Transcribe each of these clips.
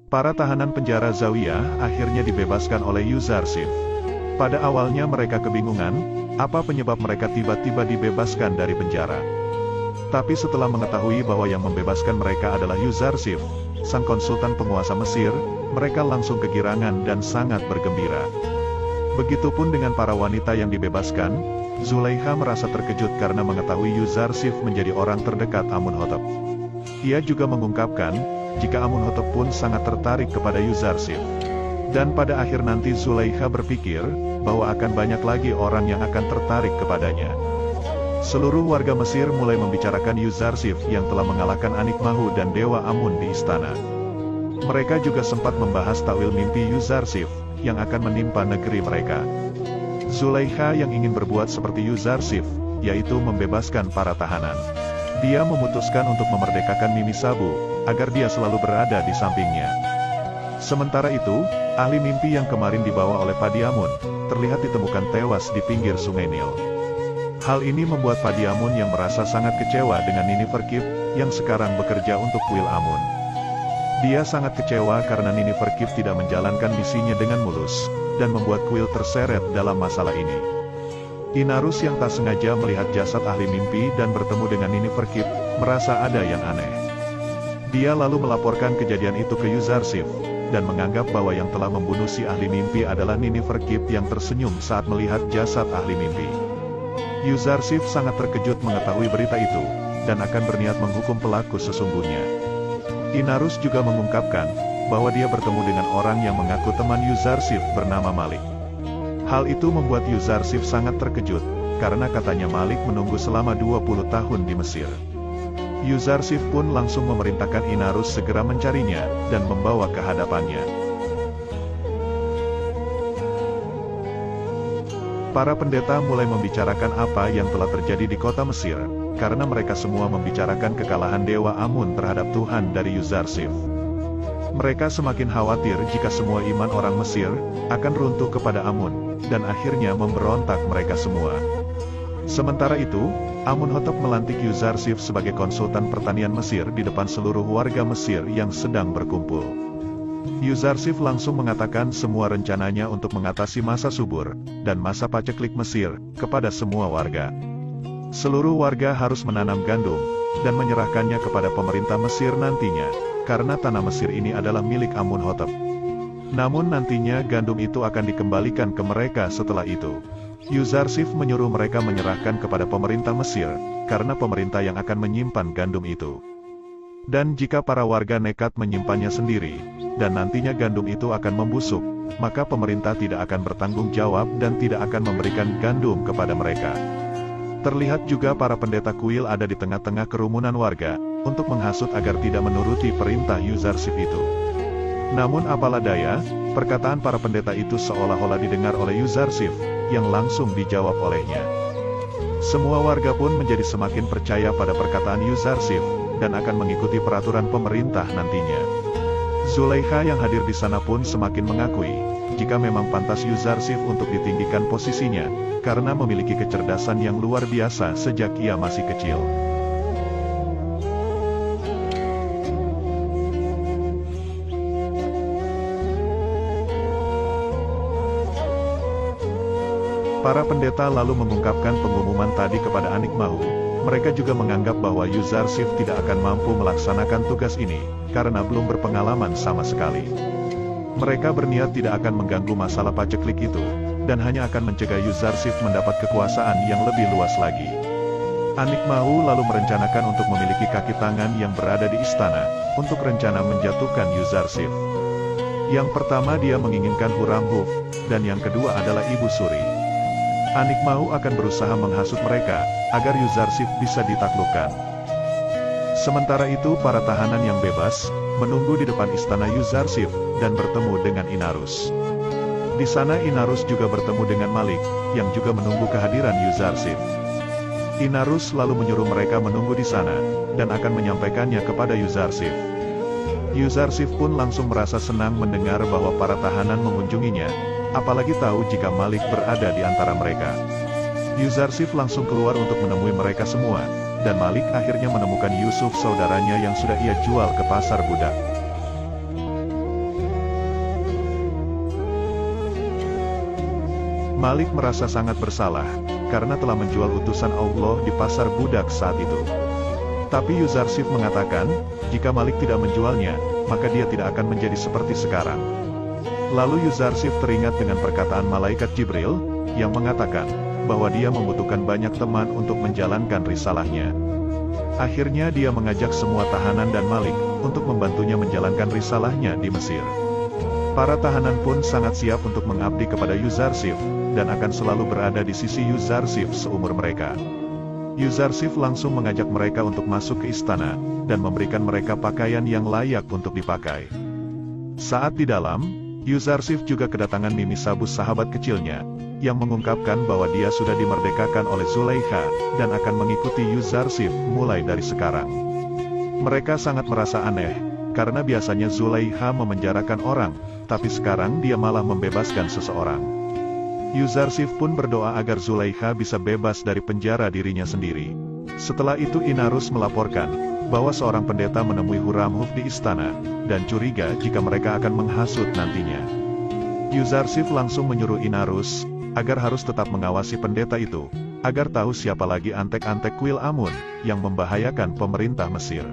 Para tahanan penjara Zawiyah akhirnya dibebaskan oleh Yuzarsif. Pada awalnya mereka kebingungan, apa penyebab mereka tiba-tiba dibebaskan dari penjara. Tapi setelah mengetahui bahwa yang membebaskan mereka adalah Yuzarsif, sang konsultan penguasa Mesir, mereka langsung kegirangan dan sangat bergembira. Begitupun dengan para wanita yang dibebaskan, Zulaikha merasa terkejut karena mengetahui Yuzarsif menjadi orang terdekat Amunhotep. Ia juga mengungkapkan, jika Amunhotep pun sangat tertarik kepada Yuzarsif. Dan pada akhir nanti Zulaikha berpikir, bahwa akan banyak lagi orang yang akan tertarik kepadanya. Seluruh warga Mesir mulai membicarakan Yuzarsif yang telah mengalahkan Anikmahu dan Dewa Amun di istana. Mereka juga sempat membahas takwil mimpi Yuzarsif, yang akan menimpa negeri mereka. Zulaikha yang ingin berbuat seperti Yuzarsif, yaitu membebaskan para tahanan. Dia memutuskan untuk memerdekakan Mimi Sabu, agar dia selalu berada di sampingnya. Sementara itu, ahli mimpi yang kemarin dibawa oleh Padiamun, terlihat ditemukan tewas di pinggir sungai Nil. Hal ini membuat Padiamun yang merasa sangat kecewa dengan Nini Ferkip, yang sekarang bekerja untuk kuil Amun. Dia sangat kecewa karena Nini Ferkip tidak menjalankan misinya dengan mulus, dan membuat kuil terseret dalam masalah ini. Inarus yang tak sengaja melihat jasad ahli mimpi dan bertemu dengan Nini Ferkip, merasa ada yang aneh. Dia lalu melaporkan kejadian itu ke Yuzarsif, dan menganggap bahwa yang telah membunuh si ahli mimpi adalah Nini Ferkip yang tersenyum saat melihat jasad ahli mimpi. Yuzarsif sangat terkejut mengetahui berita itu, dan akan berniat menghukum pelaku sesungguhnya. Inarus juga mengungkapkan, bahwa dia bertemu dengan orang yang mengaku teman Yuzarsif bernama Malik. Hal itu membuat Yuzarsif sangat terkejut, karena katanya Malik menunggu selama 20 tahun di Mesir. Yuzarsif pun langsung memerintahkan Inarus segera mencarinya, dan membawa ke hadapannya. Para pendeta mulai membicarakan apa yang telah terjadi di kota Mesir, karena mereka semua membicarakan kekalahan Dewa Amun terhadap Tuhan dari Yuzarsif. Mereka semakin khawatir jika semua iman orang Mesir akan runtuh kepada Amun, dan akhirnya memberontak mereka semua. Sementara itu, Amunhotep melantik Yuzarsif sebagai konsultan pertanian Mesir di depan seluruh warga Mesir yang sedang berkumpul. Yuzarsif langsung mengatakan semua rencananya untuk mengatasi masa subur, dan masa paceklik Mesir, kepada semua warga. Seluruh warga harus menanam gandum, dan menyerahkannya kepada pemerintah Mesir nantinya, karena tanah Mesir ini adalah milik Amunhotep. Namun nantinya gandum itu akan dikembalikan ke mereka setelah itu. Yuzarsif menyuruh mereka menyerahkan kepada pemerintah Mesir, karena pemerintah yang akan menyimpan gandum itu. Dan jika para warga nekat menyimpannya sendiri, dan nantinya gandum itu akan membusuk, maka pemerintah tidak akan bertanggung jawab dan tidak akan memberikan gandum kepada mereka. Terlihat juga para pendeta kuil ada di tengah-tengah kerumunan warga, untuk menghasut agar tidak menuruti perintah Yuzarsif itu. Namun apalah daya, perkataan para pendeta itu seolah-olah didengar oleh Yuzarsif, yang langsung dijawab olehnya. Semua warga pun menjadi semakin percaya pada perkataan Yuzarsif, dan akan mengikuti peraturan pemerintah nantinya. Zulaikha yang hadir di sana pun semakin mengakui, jika memang pantas Yuzarsif untuk ditinggikan posisinya, karena memiliki kecerdasan yang luar biasa sejak ia masih kecil. Para pendeta lalu mengungkapkan pengumuman tadi kepada Anikmahu. Mereka juga menganggap bahwa Yuzarsif tidak akan mampu melaksanakan tugas ini, karena belum berpengalaman sama sekali. Mereka berniat tidak akan mengganggu masalah paceklik itu, dan hanya akan mencegah Yuzarsif mendapat kekuasaan yang lebih luas lagi. Anikmahu lalu merencanakan untuk memiliki kaki tangan yang berada di istana, untuk rencana menjatuhkan Yuzarsif. Yang pertama dia menginginkan Huramhuf, dan yang kedua adalah Ibu Suri. Anikmahu akan berusaha menghasut mereka, agar Yuzarsif bisa ditaklukkan. Sementara itu para tahanan yang bebas, menunggu di depan istana Yuzarsif, dan bertemu dengan Inarus. Di sana Inarus juga bertemu dengan Malik, yang juga menunggu kehadiran Yuzarsif. Inarus lalu menyuruh mereka menunggu di sana, dan akan menyampaikannya kepada Yuzarsif. Yuzarsif pun langsung merasa senang mendengar bahwa para tahanan mengunjunginya, apalagi tahu jika Malik berada di antara mereka. Yuzarsif langsung keluar untuk menemui mereka semua, dan Malik akhirnya menemukan Yusuf saudaranya yang sudah ia jual ke pasar budak. Malik merasa sangat bersalah, karena telah menjual utusan Allah di pasar budak saat itu. Tapi Yuzarsif mengatakan, jika Malik tidak menjualnya, maka dia tidak akan menjadi seperti sekarang. Lalu Yuzarsif teringat dengan perkataan malaikat Jibril, yang mengatakan, bahwa dia membutuhkan banyak teman untuk menjalankan risalahnya. Akhirnya dia mengajak semua tahanan dan Malik, untuk membantunya menjalankan risalahnya di Mesir. Para tahanan pun sangat siap untuk mengabdi kepada Yuzarsif, dan akan selalu berada di sisi Yuzarsif seumur mereka. Yuzarsif langsung mengajak mereka untuk masuk ke istana, dan memberikan mereka pakaian yang layak untuk dipakai. Saat di dalam, Yuzarsif juga kedatangan Mimi Sabu sahabat kecilnya, yang mengungkapkan bahwa dia sudah dimerdekakan oleh Zulaikha, dan akan mengikuti Yuzarsif mulai dari sekarang. Mereka sangat merasa aneh, karena biasanya Zulaikha memenjarakan orang, tapi sekarang dia malah membebaskan seseorang. Yuzarsif pun berdoa agar Zulaikha bisa bebas dari penjara dirinya sendiri. Setelah itu Inarus melaporkan, bahwa seorang pendeta menemui Huramhuf di istana, dan curiga jika mereka akan menghasut nantinya. Yuzarsif langsung menyuruh Inarus, agar harus tetap mengawasi pendeta itu, agar tahu siapa lagi antek-antek kuil Amun, yang membahayakan pemerintah Mesir.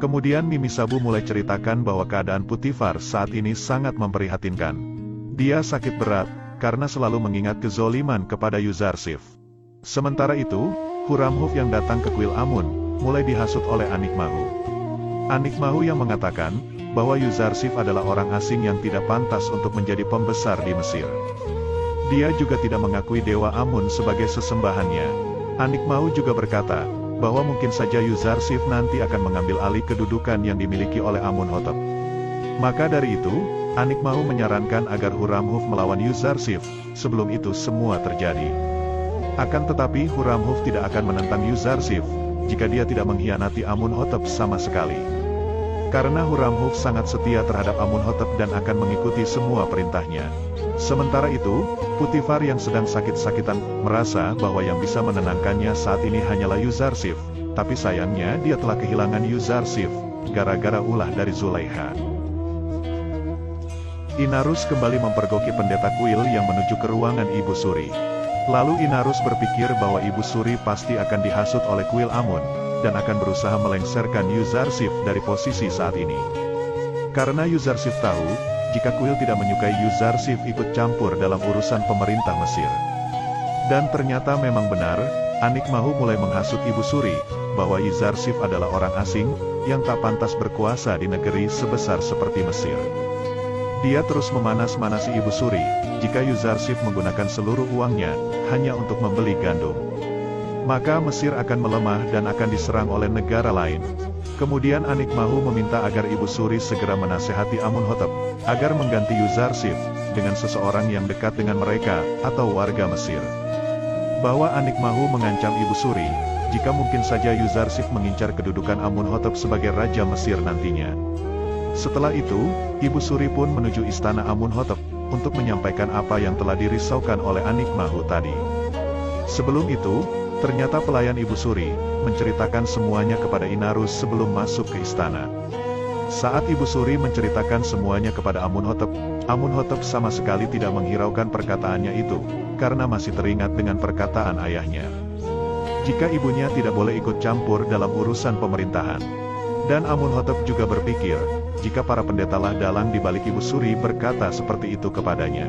Kemudian Mimi Sabu mulai ceritakan bahwa keadaan Putifar saat ini sangat memprihatinkan. Dia sakit berat, karena selalu mengingat kezoliman kepada Yuzarsif. Sementara itu, Huramhuf yang datang ke kuil Amun, mulai dihasut oleh Anikmahu. Anikmahu yang mengatakan, bahwa Yuzarsif adalah orang asing yang tidak pantas untuk menjadi pembesar di Mesir. Dia juga tidak mengakui Dewa Amun sebagai sesembahannya. Anikmahu juga berkata, bahwa mungkin saja Yuzarsif nanti akan mengambil alih kedudukan yang dimiliki oleh Amunhotep. Maka dari itu, Anikmahu menyarankan agar Huramhuf melawan Yuzarsif, sebelum itu semua terjadi. Akan tetapi Huramhuf tidak akan menentang Yuzarsif, jika dia tidak mengkhianati Amunhotep sama sekali. Karena Huramhuf sangat setia terhadap Amunhotep dan akan mengikuti semua perintahnya. Sementara itu, Putifar yang sedang sakit-sakitan, merasa bahwa yang bisa menenangkannya saat ini hanyalah Yuzarsif, tapi sayangnya dia telah kehilangan Yuzarsif, gara-gara ulah dari Zulaikha. Inarus kembali mempergoki pendeta kuil yang menuju ke ruangan Ibu Suri. Lalu Inarus berpikir bahwa Ibu Suri pasti akan dihasut oleh kuil Amun, dan akan berusaha melengsarkan Yuzarsif dari posisi saat ini. Karena Yuzarsif tahu, jika kuil tidak menyukai Yuzarsif ikut campur dalam urusan pemerintah Mesir. Dan ternyata memang benar, Anikmahu mulai menghasut Ibu Suri, bahwa Yuzarsif adalah orang asing, yang tak pantas berkuasa di negeri sebesar seperti Mesir. Dia terus memanas-manasi Ibu Suri, jika Yuzarsif menggunakan seluruh uangnya, hanya untuk membeli gandum. Maka Mesir akan melemah dan akan diserang oleh negara lain. Kemudian Anikmahu meminta agar Ibu Suri segera menasehati Amunhotep, agar mengganti Yuzarsif, dengan seseorang yang dekat dengan mereka, atau warga Mesir. Bahwa Anikmahu mengancam Ibu Suri, jika mungkin saja Yuzarsif mengincar kedudukan Amunhotep sebagai Raja Mesir nantinya. Setelah itu, Ibu Suri pun menuju istana Amunhotep, untuk menyampaikan apa yang telah dirisaukan oleh Anikmahu tadi. Sebelum itu, ternyata pelayan Ibu Suri, menceritakan semuanya kepada Inarus sebelum masuk ke istana. Saat Ibu Suri menceritakan semuanya kepada Amunhotep, Amunhotep sama sekali tidak menghiraukan perkataannya itu, karena masih teringat dengan perkataan ayahnya. Jika ibunya tidak boleh ikut campur dalam urusan pemerintahan. Dan Amunhotep juga berpikir, jika para pendeta lah dalang di balik Ibu Suri berkata seperti itu kepadanya.